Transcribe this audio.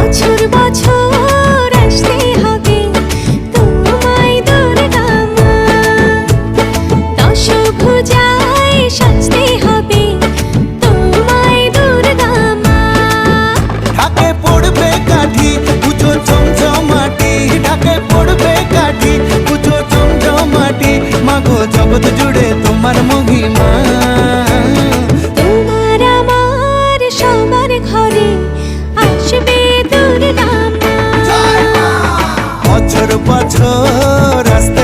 বছর বছর আসতে হবে তোমায় দুর্গা মা, দশভুজায় সাজতে হবে তোমায় দুর্গা মা। ঢাকে পড়বে কাঠি পুজো চমচমাটি, ঢাকে পড়বে কাঠি পুজো চমচমাটি, মাগো জগৎ জুড়ে তোমার মহিমা। তোমার আমার সবার ঘরে আসবে দুর্গা মা। বছর বছর আসতে